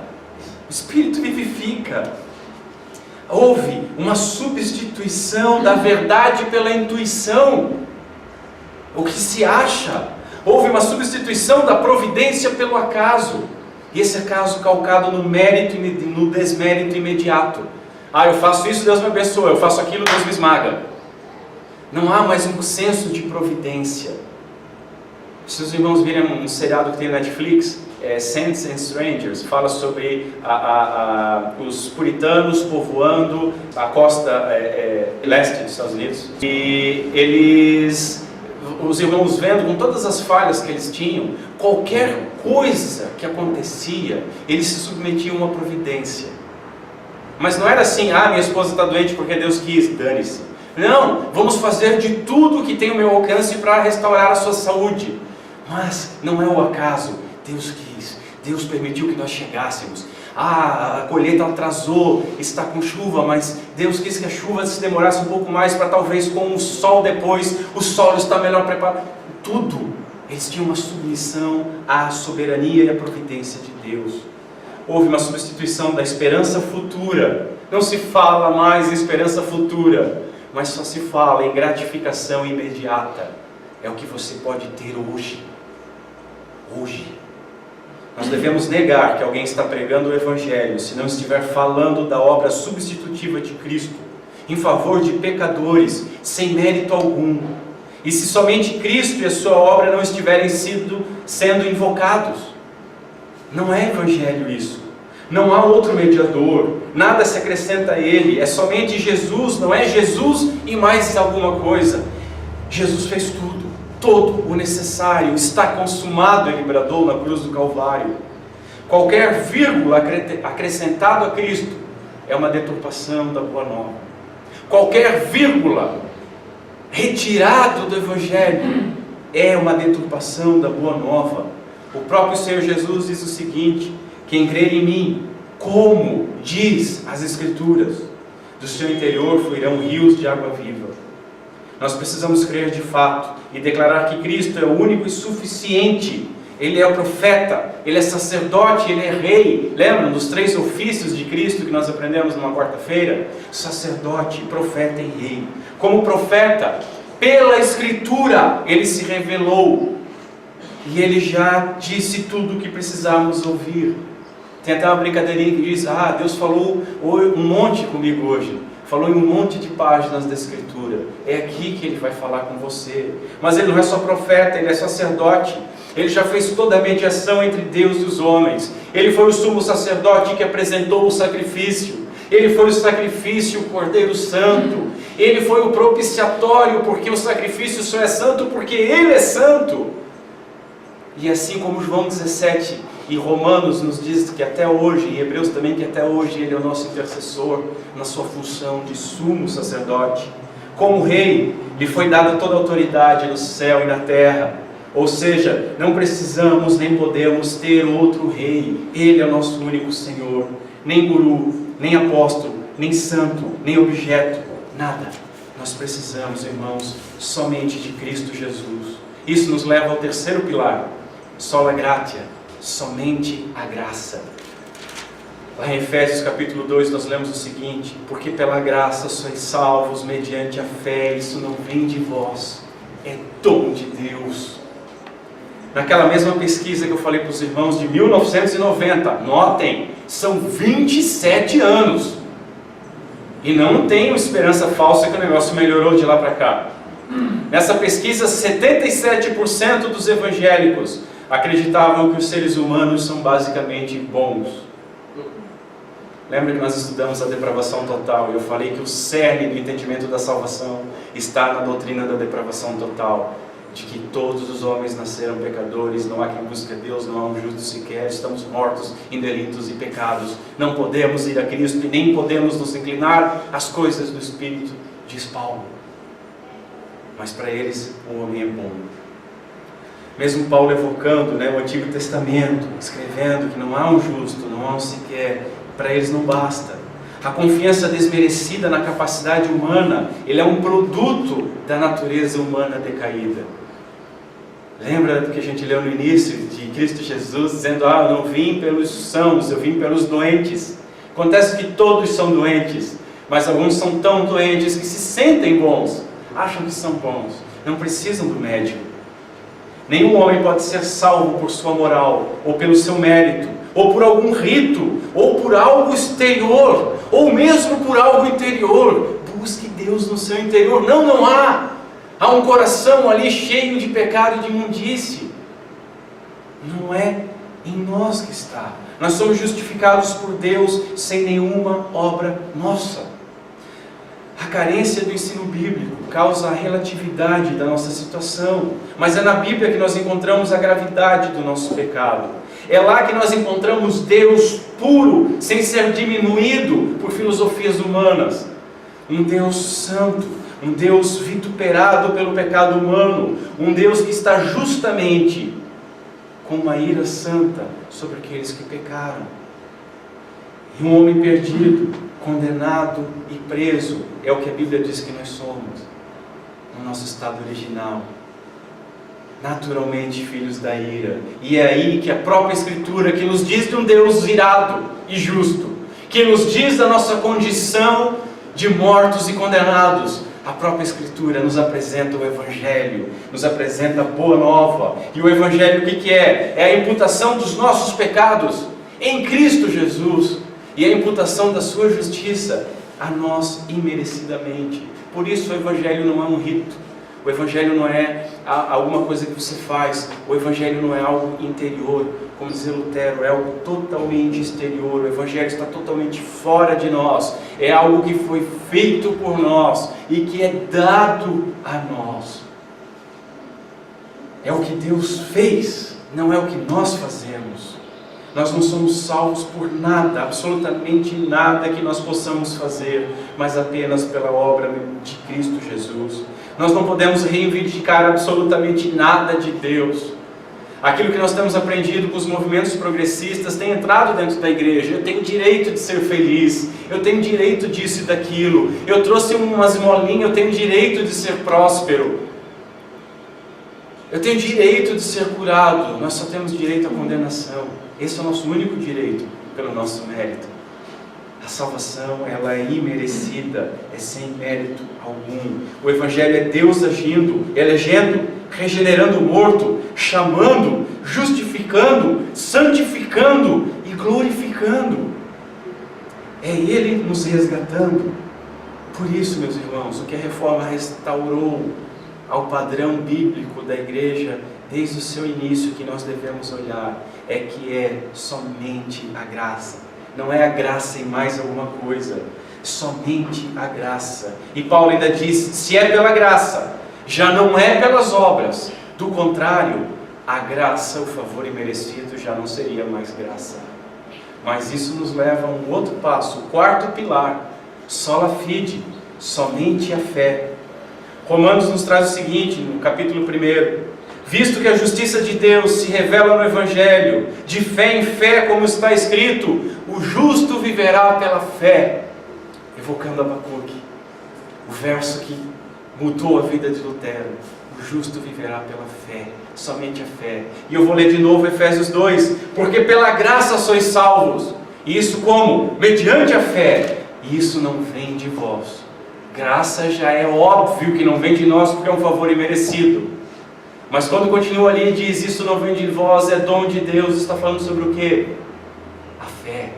O Espírito vivifica. Houve uma substituição da verdade pela intuição. O que se acha. Houve uma substituição da providência pelo acaso. E esse acaso calcado no mérito e no desmérito imediato. Ah, eu faço isso, Deus me abençoa. Eu faço aquilo, Deus me esmaga. Não há mais um senso de providência. Se os irmãos virem um seriado que tem na Netflix, Saints and Strangers, fala sobre os puritanos povoando a costa leste dos Estados Unidos. E eles os irmãos vendo com todas as falhas que eles tinham, qualquer coisa que acontecia, eles se submetiam a uma providência. Mas não era assim, minha esposa está doente porque Deus quis, dane-se. Não, vamos fazer de tudo que tem ao meu alcance para restaurar a sua saúde. Mas não é o acaso, Deus quis, Deus permitiu que nós chegássemos. A colheita atrasou, está com chuva, mas Deus quis que a chuva se demorasse um pouco mais para talvez com o sol depois, o solo está melhor preparado. Tudo, eles tinham uma submissão à soberania e à providência de Deus. Houve uma substituição da esperança futura. Não se fala mais em esperança futura, mas só se fala em gratificação imediata. É o que você pode ter hoje. Hoje. Nós devemos negar que alguém está pregando o Evangelho se não estiver falando da obra substitutiva de Cristo em favor de pecadores, sem mérito algum. E se somente Cristo e a sua obra não estiverem sendo invocados. Não é Evangelho isso. Não há outro mediador, nada se acrescenta a Ele, é somente Jesus, não é Jesus e mais alguma coisa. Jesus fez tudo, todo o necessário, está consumado, Ele bradou na cruz do Calvário. Qualquer vírgula acrescentado a Cristo é uma deturpação da Boa Nova. Qualquer vírgula retirado do Evangelho é uma deturpação da Boa Nova. O próprio Senhor Jesus diz o seguinte: quem crer em mim, como diz as Escrituras, do seu interior fluirão rios de água viva. Nós precisamos crer de fato e declarar que Cristo é o único e suficiente. Ele é o profeta, Ele é sacerdote, Ele é rei. Lembram dos 3 ofícios de Cristo que nós aprendemos numa quarta-feira? Sacerdote, profeta e rei. Como profeta, pela Escritura, Ele se revelou. E Ele já disse tudo o que precisamos ouvir. Tem até uma brincadeirinha que diz: Deus falou um monte comigo hoje. Falou em um monte de páginas da Escritura. É aqui que Ele vai falar com você. Mas Ele não é só profeta, Ele é sacerdote. Ele já fez toda a mediação entre Deus e os homens. Ele foi o sumo sacerdote que apresentou o sacrifício. Ele foi o sacrifício, o Cordeiro Santo. Ele foi o propiciatório, porque o sacrifício só é santo porque Ele é santo. E assim como João 17 e Romanos nos diz que até hoje, e Hebreus também, que até hoje Ele é o nosso intercessor na sua função de sumo sacerdote. Como rei, lhe foi dada toda a autoridade no céu e na terra. Ou seja, não precisamos nem podemos ter outro rei. Ele é o nosso único Senhor. Nem guru, nem apóstolo, nem santo, nem objeto, nada. Nós precisamos, irmãos, somente de Cristo Jesus. Isso nos leva ao terceiro pilar: sola gratia, somente a graça. Lá em Efésios capítulo 2 nós lemos o seguinte: porque pela graça sois salvos mediante a fé, isso não vem de vós, é dom de Deus. Naquela mesma pesquisa que eu falei para os irmãos de 1990, notem, são 27 anos. E não tenho esperança falsa que o negócio melhorou de lá para cá. Nessa pesquisa, 77% dos evangélicos acreditavam que os seres humanos são basicamente bons. Lembra que nós estudamos a depravação total e eu falei que o cerne do entendimento da salvação está na doutrina da depravação total, de que todos os homens nasceram pecadores, não há quem busque a Deus, não há um justo sequer, estamos mortos em delitos e pecados, não podemos ir a Cristo e nem podemos nos inclinar às coisas do Espírito, diz Paulo. Mas para eles o homem é bom. Mesmo Paulo evocando o Antigo Testamento, escrevendo que não há um justo, não há um sequer, para eles não basta. A confiança desmerecida na capacidade humana, ele é um produto da natureza humana decaída. Lembra do que a gente leu no início de Cristo Jesus, dizendo: eu não vim pelos sãos, eu vim pelos doentes. Acontece que todos são doentes, mas alguns são tão doentes que se sentem bons, acham que são bons, não precisam do médico. Nenhum homem pode ser salvo por sua moral, ou pelo seu mérito, ou por algum rito, ou por algo exterior, ou mesmo por algo interior. Busque Deus no seu interior. Não há. Há um coração ali cheio de pecado e de imundície. Não é em nós que está. Nós somos justificados por Deus sem nenhuma obra nossa. A carência do ensino bíblico causa a relatividade da nossa situação, mas é na Bíblia que nós encontramos a gravidade do nosso pecado. É lá que nós encontramos Deus puro, sem ser diminuído por filosofias humanas. Um Deus santo, um Deus vituperado pelo pecado humano, um Deus que está justamente com uma ira santa sobre aqueles que pecaram. E um homem perdido, condenado e preso, é o que a Bíblia diz que nós somos, no nosso estado original, naturalmente filhos da ira. E é aí que a própria Escritura, que nos diz de um Deus irado e justo, que nos diz da nossa condição de mortos e condenados, a própria Escritura nos apresenta o Evangelho, nos apresenta a Boa Nova. E o Evangelho o que é? É a imputação dos nossos pecados em Cristo Jesus e a imputação da sua justiça a nós imerecidamente. Por isso o Evangelho não é um rito, o Evangelho não é alguma coisa que você faz, o Evangelho não é algo interior, como dizia Lutero, é algo totalmente exterior. O Evangelho está totalmente fora de nós, é algo que foi feito por nós e que é dado a nós. É o que Deus fez, não é o que nós fazemos. Nós não somos salvos por nada, absolutamente nada que nós possamos fazer, mas apenas pela obra de Cristo Jesus. Nós não podemos reivindicar absolutamente nada de Deus. Aquilo que nós temos aprendido com os movimentos progressistas tem entrado dentro da igreja. Eu tenho direito de ser feliz, eu tenho direito disso e daquilo, eu trouxe umas esmolinhas, eu tenho direito de ser próspero, eu tenho direito de ser curado. Nós só temos direito à condenação. Esse é o nosso único direito, pelo nosso mérito. A salvação, ela é imerecida, é sem mérito algum. O Evangelho é Deus agindo, elegendo, regenerando o morto, chamando, justificando, santificando e glorificando. É Ele nos resgatando. Por isso, meus irmãos, o que a Reforma restaurou ao padrão bíblico da igreja, desde o seu início, que nós devemos olhar, é que é somente a graça. Não é a graça em mais alguma coisa, somente a graça. E Paulo ainda diz, se é pela graça, já não é pelas obras. Do contrário, a graça, o favor imerecido, já não seria mais graça. Mas isso nos leva a um outro passo, o quarto pilar, sola fide, somente a fé. Romanos nos traz o seguinte, no capítulo 1, visto que a justiça de Deus se revela no Evangelho, de fé em fé, como está escrito, o justo viverá pela fé, evocando Abacuque, o verso que mudou a vida de Lutero. O justo viverá pela fé, somente a fé. E eu vou ler de novo Efésios 2, porque pela graça sois salvos, e isso como? Mediante a fé, e isso não vem de vós. Graça já é óbvio que não vem de nós, porque é um favor imerecido. Mas quando continua ali e diz, isso não vem de vós, é dom de Deus, está falando sobre o quê? A fé.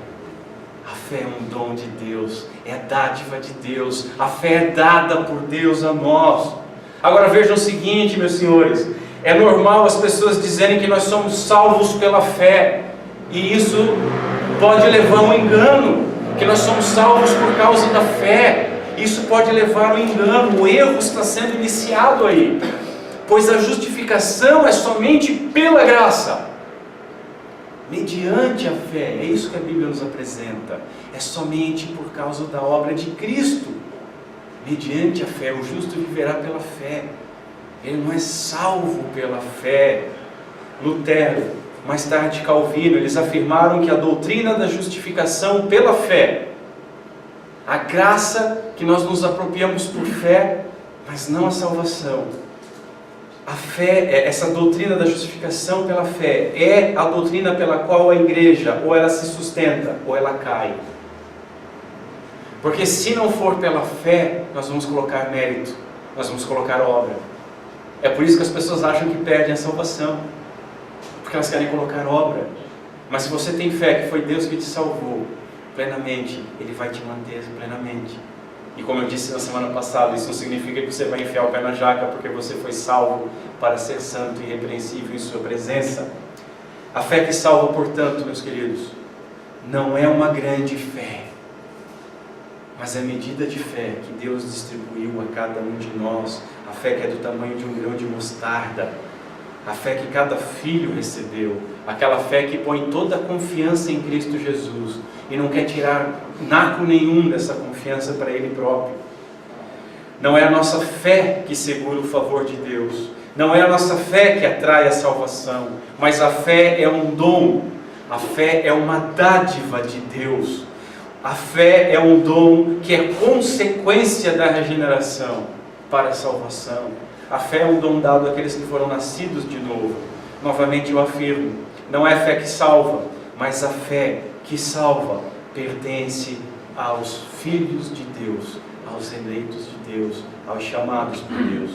A fé é um dom de Deus, é a dádiva de Deus, a fé é dada por Deus a nós. Agora vejam o seguinte, meus senhores, é normal as pessoas dizerem que nós somos salvos pela fé, e isso pode levar a um engano, que nós somos salvos por causa da fé. Isso pode levar ao engano, o erro está sendo iniciado aí. Pois a justificação é somente pela graça, mediante a fé. É isso que a Bíblia nos apresenta. É somente por causa da obra de Cristo, mediante a fé. O justo viverá pela fé. Ele não é salvo pela fé. Lutero, mais tarde Calvino, eles afirmaram que a doutrina da justificação pela fé, a graça que nós nos apropriamos por fé, mas não a salvação. A fé, essa doutrina da justificação pela fé, é a doutrina pela qual a igreja, ou ela se sustenta, ou ela cai. Porque se não for pela fé, nós vamos colocar mérito, nós vamos colocar obra. É por isso que as pessoas acham que perdem a salvação, porque elas querem colocar obra. Mas se você tem fé que foi Deus que te salvou plenamente, Ele vai te manter plenamente. E como eu disse na semana passada, isso não significa que você vai enfiar o pé na jaca, porque você foi salvo para ser santo e irrepreensível em sua presença. A fé que salva, portanto, meus queridos, não é uma grande fé. mas é a medida de fé que Deus distribuiu a cada um de nós, a fé que é do tamanho de um grão de mostarda, a fé que cada filho recebeu, aquela fé que põe toda a confiança em Cristo Jesus e não quer tirar naco nenhum dessa confiança para Ele próprio. Não é a nossa fé que segura o favor de Deus, não é a nossa fé que atrai a salvação, mas a fé é um dom, a fé é uma dádiva de Deus, a fé é um dom que é consequência da regeneração para a salvação. A fé é um dom dado àqueles que foram nascidos de novo. Novamente eu afirmo, não é a fé que salva, mas a fé que salva pertence aos filhos de Deus, aos eleitos de Deus, aos chamados por Deus.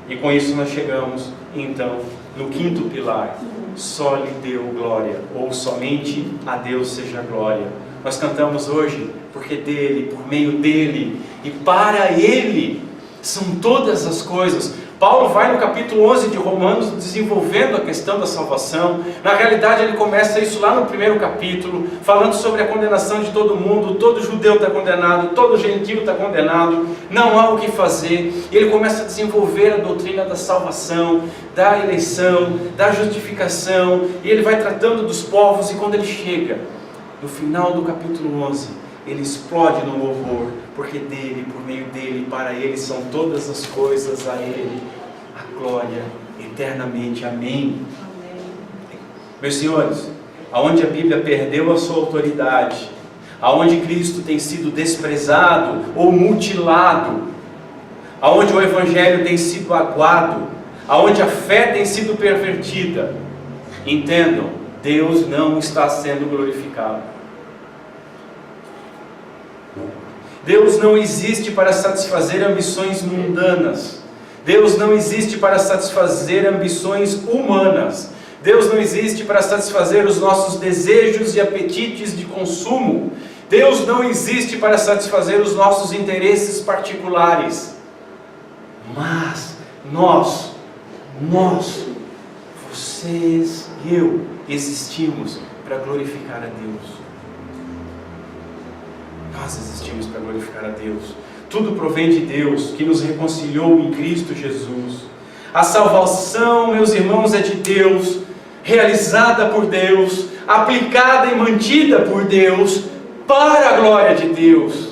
E com isso nós chegamos, então, no quinto pilar: só lhe deu glória, ou somente a Deus seja glória. Nós cantamos hoje, porque dele, por meio dele e para ele são todas as coisas. Paulo vai no capítulo 11 de Romanos desenvolvendo a questão da salvação. Na realidade ele começa isso lá no primeiro capítulo, falando sobre a condenação de todo mundo. Todo judeu está condenado, todo gentio está condenado, não há o que fazer. E ele começa a desenvolver a doutrina da salvação, da eleição, da justificação, e ele vai tratando dos povos. E quando ele chega no final do capítulo 11, ele explode no louvor, porque dele, por meio dele, para ele são todas as coisas, a ele a glória eternamente. Amém. Amém. Meus senhores, aonde a Bíblia perdeu a sua autoridade, aonde Cristo tem sido desprezado ou mutilado, aonde o Evangelho tem sido aguado, aonde a fé tem sido pervertida, entendam, Deus não está sendo glorificado. Deus não existe para satisfazer ambições mundanas. Deus não existe para satisfazer ambições humanas. Deus não existe para satisfazer os nossos desejos e apetites de consumo. Deus não existe para satisfazer os nossos interesses particulares. Mas nós, vocês e eu, existimos para glorificar a Deus. Nós existimos para glorificar a Deus. Tudo provém de Deus, que nos reconciliou em Cristo Jesus. A salvação, meus irmãos, é de Deus, realizada por Deus, aplicada e mantida por Deus, para a glória de Deus.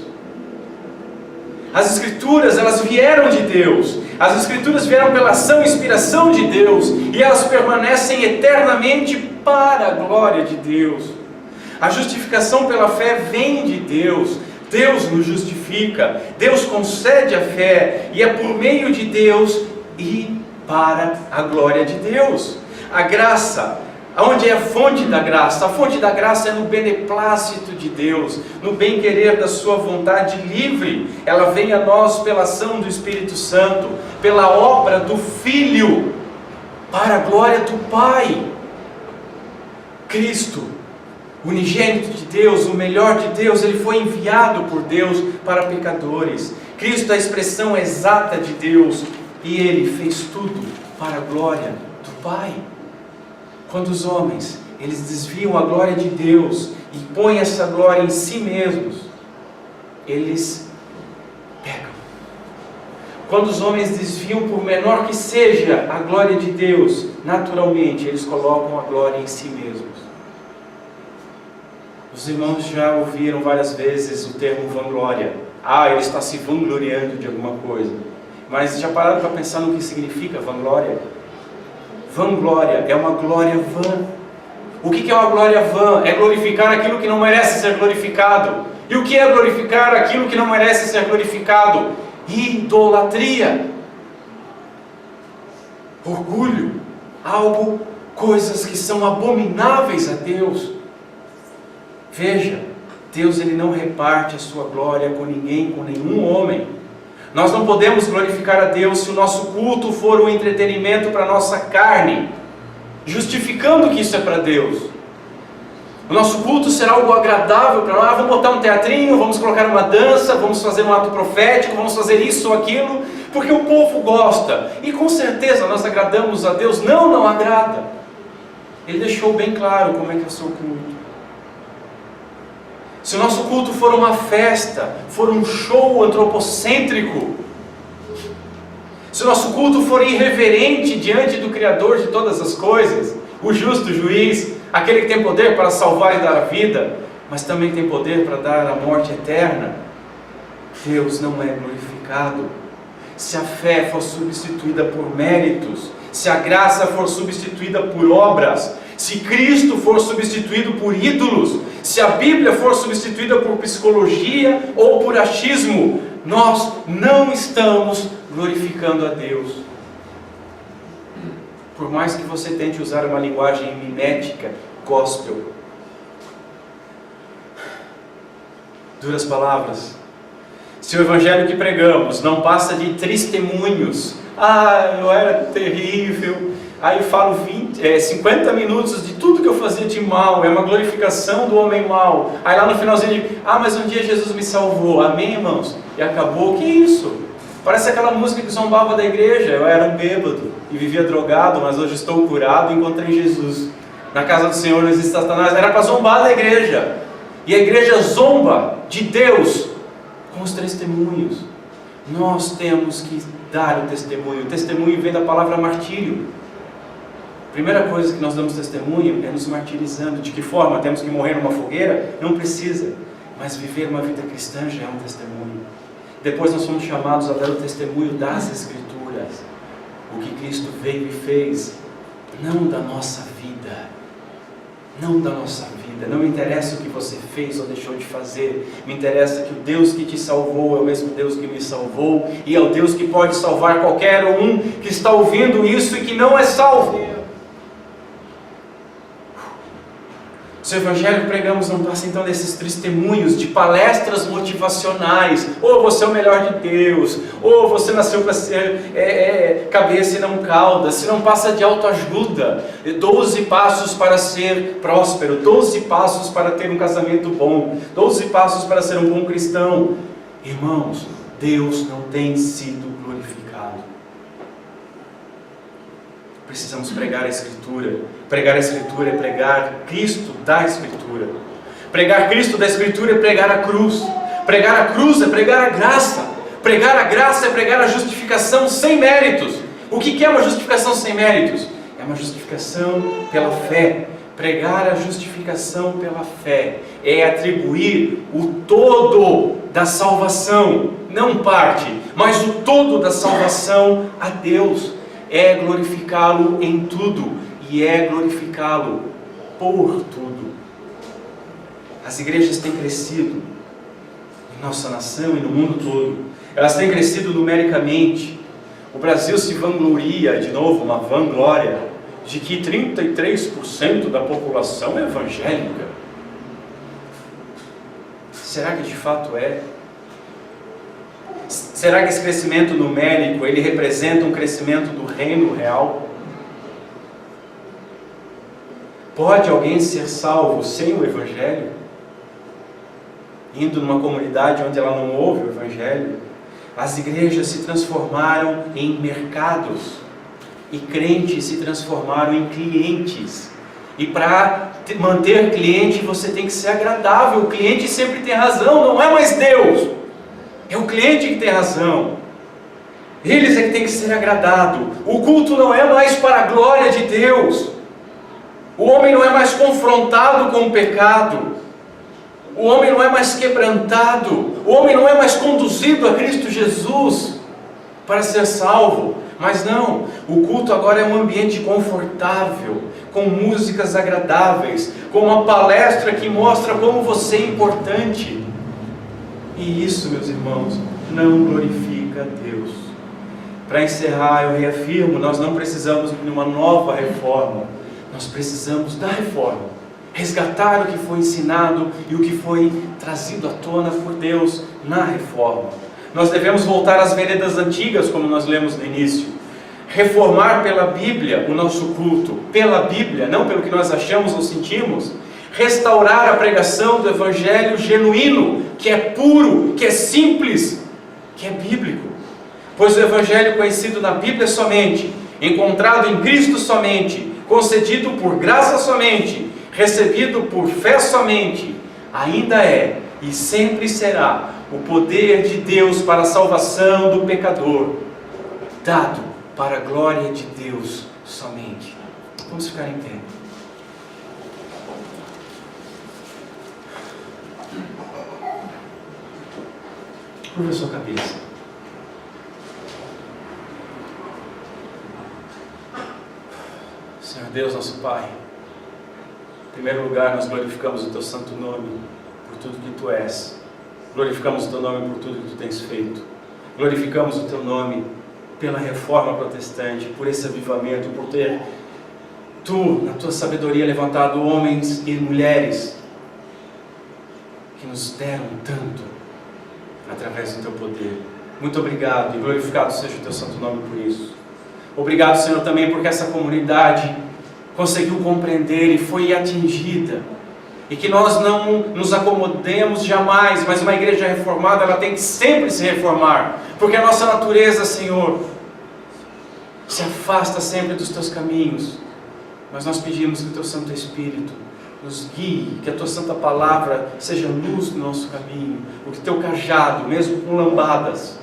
As Escrituras, elas vieram de Deus. As Escrituras vieram pela ação e inspiração de Deus, e elas permanecem eternamente para a glória de Deus. A justificação pela fé vem de Deus. Deus nos justifica, Deus concede a fé, e é por meio de Deus e para a glória de Deus. A graça, onde é a fonte da graça? A fonte da graça é no beneplácito de Deus, no bem-querer da sua vontade livre. Ela vem a nós pela ação do Espírito Santo, pela obra do Filho, para a glória do Pai. Cristo, unigênito de Deus, o melhor de Deus, ele foi enviado por Deus para pecadores. Cristo é a expressão exata de Deus, e ele fez tudo para a glória do Pai. Quando os homens, eles desviam a glória de Deus e põem essa glória em si mesmos, eles pecam. Quando os homens desviam, por menor que seja a glória de Deus, naturalmente eles colocam a glória em si mesmos. Os irmãos já ouviram várias vezes o termo vanglória. Ele está se vangloriando de alguma coisa. Mas já pararam para pensar no que significa vanglória? Vanglória é uma glória vã. O que é uma glória vã? É glorificar aquilo que não merece ser glorificado. E o que é glorificar aquilo que não merece ser glorificado? Idolatria, orgulho, coisas que são abomináveis a Deus. Veja, Deus ele não reparte a sua glória com ninguém, com nenhum homem. Nós não podemos glorificar a Deus se o nosso culto for um entretenimento para a nossa carne, justificando que isso é para Deus. O nosso culto será algo agradável para nós. Vamos botar um teatrinho, vamos colocar uma dança, vamos fazer um ato profético, vamos fazer isso ou aquilo, porque o povo gosta. E com certeza nós agradamos a Deus. Não agrada. Ele deixou bem claro como é que é o seu culto. se o nosso culto for uma festa, for um show antropocêntrico, se o nosso culto for irreverente diante do Criador de todas as coisas, o justo juiz, aquele que tem poder para salvar e dar a vida, mas também tem poder para dar a morte eterna, Deus não é glorificado. Se a fé for substituída por méritos, se a graça for substituída por obras, se Cristo for substituído por ídolos, se a Bíblia for substituída por psicologia ou por achismo, nós não estamos glorificando a Deus. Por mais que você tente usar uma linguagem mimética, gospel, duras palavras, se o evangelho que pregamos não passa de testemunhos, eu era terrível, aí falo 50 minutos de tudo que eu fazia de mal, é uma glorificação do homem mau, aí lá no finalzinho mas um dia Jesus me salvou, amém, irmãos? E acabou, que isso? Parece aquela música que zombava da igreja, eu era bêbado e vivia drogado, mas hoje estou curado e encontrei Jesus. Na casa do Senhor não existe Satanás, era para zombar da igreja, e a igreja zomba de Deus com os testemunhos. Nós temos que dar o testemunho vem da palavra martírio. Primeira coisa que nós damos testemunho é nos martirizando. De que forma? Temos que morrer numa fogueira? Não precisa, mas viver uma vida cristã já é um testemunho. Depois nós somos chamados a dar o testemunho das Escrituras, o que Cristo veio e fez, não da nossa vida, não da nossa vida. Não me interessa o que você fez ou deixou de fazer, me interessa que o Deus que te salvou é o mesmo Deus que me salvou, e é o Deus que pode salvar qualquer um que está ouvindo isso e que não é salvo. Se o evangelho que pregamos não passa então desses testemunhos de palestras motivacionais, ou você é o melhor de Deus, ou você nasceu para ser cabeça e não cauda, se não passa de autoajuda, 12 passos para ser próspero, 12 passos para ter um casamento bom, 12 passos para ser um bom cristão, irmãos, Deus não tem sido glorificado. Precisamos pregar a Escritura. Pregar a Escritura é pregar Cristo da Escritura. Pregar Cristo da Escritura é pregar a cruz. Pregar a cruz é pregar a graça. Pregar a graça é pregar a justificação sem méritos. O que é uma justificação sem méritos? É uma justificação pela fé. Pregar a justificação pela fé é atribuir o todo da salvação, não parte, mas o todo da salvação a Deus. É glorificá-lo em tudo, e é glorificá-lo por tudo. As igrejas têm crescido em nossa nação e no mundo todo. Elas têm crescido numericamente. O Brasil se vangloria, de novo, uma vanglória, de que 33% da população é evangélica. Será que de fato é? Será que esse crescimento numérico, ele representa um crescimento do reino real? Pode alguém ser salvo sem o Evangelho? Indo numa comunidade onde ela não ouve o Evangelho? As igrejas se transformaram em mercados, e crentes se transformaram em clientes. E para manter cliente, você tem que ser agradável. O cliente sempre tem razão, não é mais Deus. É o cliente que tem razão. Eles é que tem que ser agradado. O culto não é mais para a glória de Deus. O homem não é mais confrontado com o pecado. O homem não é mais quebrantado. O homem não é mais conduzido a Cristo Jesus para ser salvo. Mas não, o culto agora é um ambiente confortável, com músicas agradáveis, com uma palestra que mostra como você é importante. E isso, meus irmãos, não glorifica a Deus. Para encerrar, eu reafirmo, nós não precisamos de uma nova reforma. Nós precisamos da reforma. Resgatar o que foi ensinado e o que foi trazido à tona por Deus na reforma. Nós devemos voltar às veredas antigas, como nós lemos no início. Reformar pela Bíblia o nosso culto. Pela Bíblia, não pelo que nós achamos ou sentimos. Restaurar a pregação do Evangelho genuíno, que é puro, que é simples, que é bíblico. Pois o Evangelho conhecido na Bíblia somente, encontrado em Cristo somente, concedido por graça somente, recebido por fé somente, ainda é e sempre será o poder de Deus para a salvação do pecador, dado para a glória de Deus somente. Vamos ficar em pé. Curva a sua cabeça. Senhor Deus, nosso Pai, em primeiro lugar nós glorificamos o Teu santo nome por tudo que Tu és. Glorificamos o Teu nome por tudo que Tu tens feito. Glorificamos o Teu nome pela reforma protestante, por esse avivamento, por ter Tu, na Tua sabedoria, levantado homens e mulheres que nos deram tanto através do Teu poder. Muito obrigado e glorificado seja o Teu santo nome por isso. Obrigado, Senhor, também porque essa comunidade conseguiu compreender e foi atingida. E que nós não nos acomodemos jamais, mas uma igreja reformada, ela tem que sempre se reformar. Porque a nossa natureza, Senhor, se afasta sempre dos Teus caminhos. Mas nós pedimos que o Teu Santo Espírito nos guie, que a Tua Santa Palavra seja luz no nosso caminho. O que Teu cajado, mesmo com lambadas,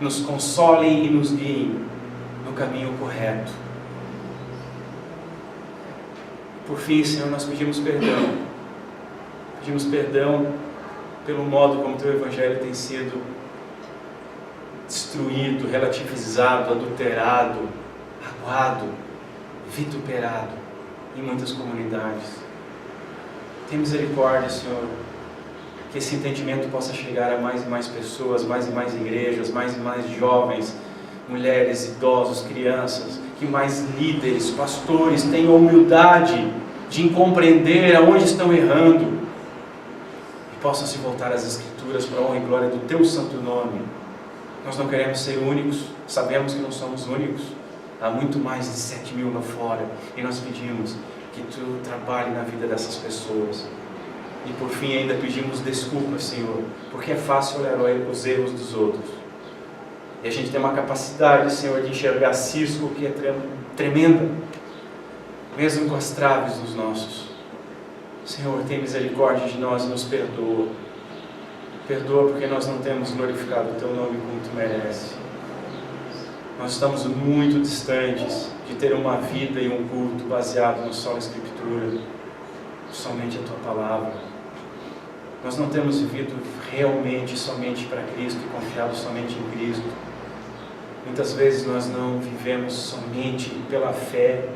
nos consolem e nos guiem no caminho correto. Por fim, Senhor, nós pedimos perdão. Pedimos perdão pelo modo como Teu Evangelho tem sido destruído, relativizado, adulterado, aguado, vituperado em muitas comunidades. Tem misericórdia, Senhor, que esse entendimento possa chegar a mais e mais pessoas, mais e mais igrejas, mais e mais jovens, mulheres, idosos, crianças, que mais líderes, pastores tenham a humildade de compreender aonde estão errando e possam se voltar às Escrituras para a honra e glória do Teu santo nome. Nós não queremos ser únicos, sabemos que não somos únicos, há muito mais de 7.000 lá fora, e nós pedimos que Tu trabalhe na vida dessas pessoas. E por fim ainda pedimos desculpas, Senhor, porque é fácil olhar os erros dos outros. E a gente tem uma capacidade, Senhor, de enxergar cisco que é tremenda, mesmo com as traves dos nossos. Senhor, tem misericórdia de nós e nos perdoa. Perdoa porque nós não temos glorificado o Teu nome como Tu merece. Nós estamos muito distantes de ter uma vida e um culto baseado no só na Escritura, somente a Tua Palavra. Nós não temos vivido realmente somente para Cristo e confiado somente em Cristo. Muitas vezes nós não vivemos somente pela fé,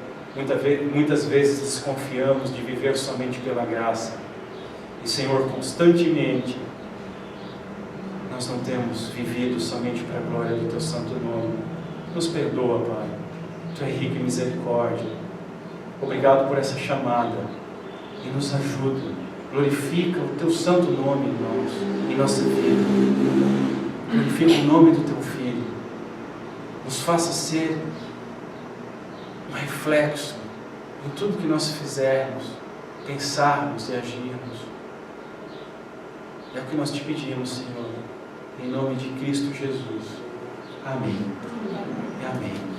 muitas vezes desconfiamos de viver somente pela graça. E, Senhor, constantemente nós não temos vivido somente para a glória do Teu santo nome. Nos perdoa, Pai. Tu é rico em misericórdia. Obrigado por essa chamada e nos ajuda. Glorifica o Teu santo nome em nossa vida. Glorifica o nome do Teu Filho. Nos faça ser um reflexo em tudo que nós fizermos, pensarmos e agirmos. É o que nós Te pedimos, Senhor, em nome de Cristo Jesus. Amém. E amém.